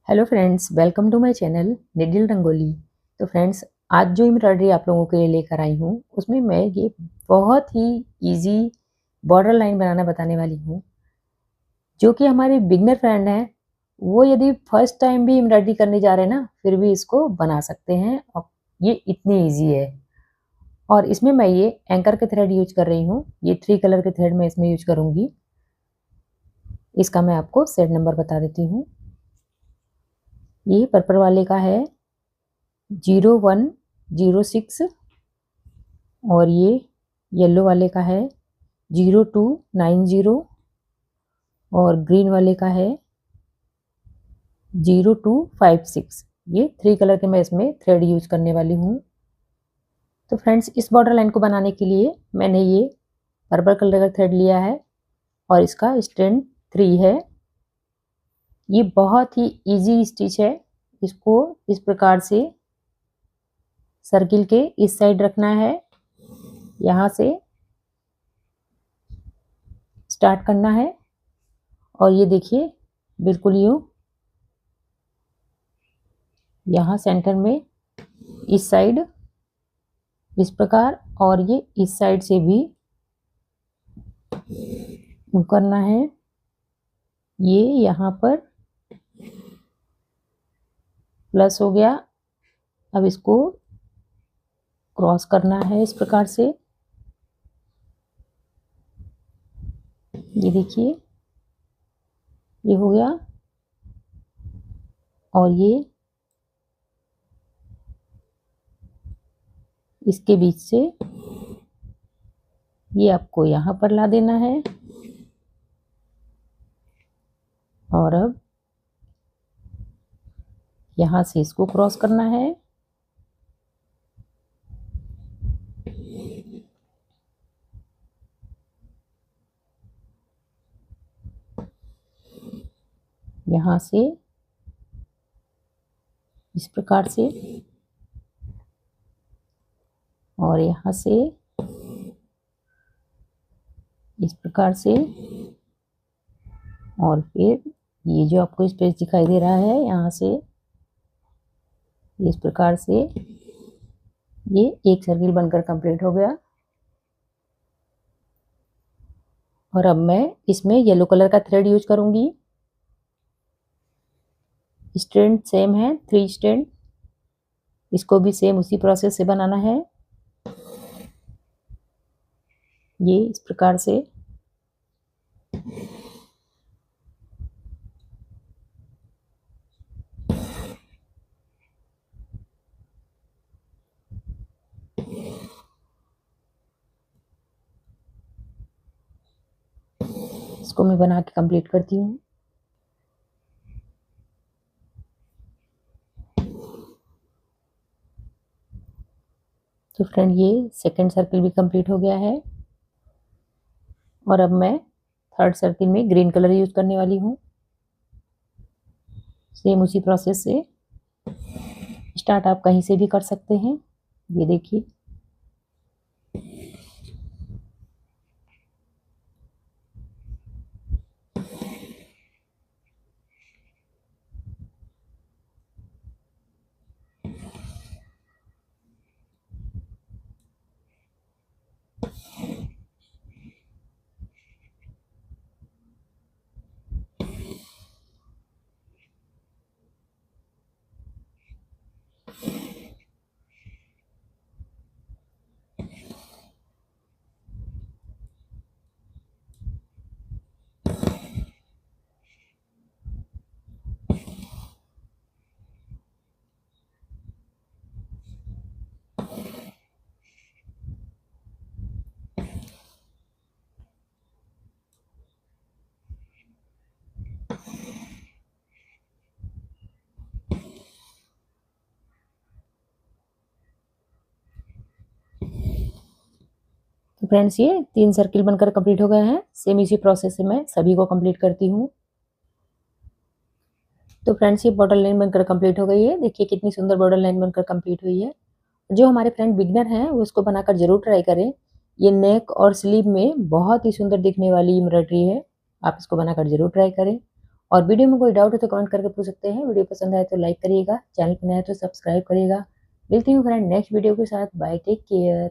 Hello friends, welcome to my channel needle rangoli. तो friends, आज जो एम्ब्रॉयडरी आप लोगों के लिए लेकर आई हूँ उसमें मैं ये बहुत ही इजी बॉर्डर लाइन बनाना बताने वाली हूँ। जो कि हमारे बिगनर फ्रेंड हैं, वो यदि फर्स्ट टाइम भी एम्ब्रॉयडरी करने जा रहे हैं ना, फिर भी इसको बना सकते हैं और ये इतनी इजी है। और इसमें मैं ये एंकर के थ्रेड यूज कर रही हूँ। ये 3 कलर के थ्रेड मैं इसमें यूज करूँगी। इसका मैं आपको सेट नंबर बता देती हूँ। ये पर्पल वाले का है 0106 और ये येलो वाले का है 0290 और ग्रीन वाले का है 0256। ये 3 कलर के मैं इसमें थ्रेड यूज करने वाली हूँ। तो फ्रेंड्स, इस बॉर्डर लाइन को बनाने के लिए मैंने ये पर्पल कलर का थ्रेड लिया है और इसका स्ट्रैंड 3 है। ये बहुत ही इजी स्टिच है। इसको इस प्रकार से सर्किल के इस साइड रखना है, यहाँ से स्टार्ट करना है और ये देखिए बिल्कुल यूं यहाँ सेंटर में इस साइड इस प्रकार और ये इस साइड से भी करना है। ये यहाँ पर प्लस हो गया। अब इसको क्रॉस करना है इस प्रकार से। ये देखिए ये हो गया और ये इसके बीच से ये आपको यहाँ पर ला देना है और अब यहाँ से इसको क्रॉस करना है। यहाँ से इस प्रकार से और यहाँ से इस प्रकार से और फिर ये जो आपको स्पेस दिखाई दे रहा है यहाँ से इस प्रकार से ये एक सर्किल बनकर कंप्लीट हो गया। और अब मैं इसमें येलो कलर का थ्रेड यूज करूंगी। स्ट्रैंड सेम है 3 स्ट्रैंड। इसको भी सेम उसी प्रोसेस से बनाना है। ये इस प्रकार से इसको मैं बना के कंप्लीट करती हूँ। तो फ्रेंड, ये सेकंड सर्किल भी कंप्लीट हो गया है और अब मैं थर्ड सर्किल में ग्रीन कलर यूज करने वाली हूँ। सेम उसी प्रोसेस से स्टार्ट आप कहीं से भी कर सकते हैं। ये देखिए तो फ्रेंड्स, ये 3 सर्किल बनकर कंप्लीट हो गए हैं। सेम इसी प्रोसेस से मैं सभी को कंप्लीट करती हूँ। तो फ्रेंड्स, ये बॉर्डर लाइन बनकर कंप्लीट हो गई है। देखिए कितनी सुंदर बॉर्डर लाइन बनकर कंप्लीट हुई है। जो हमारे फ्रेंड बिगनर हैं वो इसको बनाकर जरूर ट्राई करें। ये नेक और स्लीव में बहुत ही सुंदर दिखने वाली एम्ब्रॉयडरी है। आप इसको बनाकर जरूर ट्राई करें और वीडियो में कोई डाउट हो तो कमेंट करके पूछ सकते हैं। वीडियो पसंद आए तो लाइक करिएगा, चैनल पर नया है तो सब्सक्राइब करिएगा। मिलती हूँ फ्रेंड नेक्स्ट वीडियो के साथ। Bye, take care.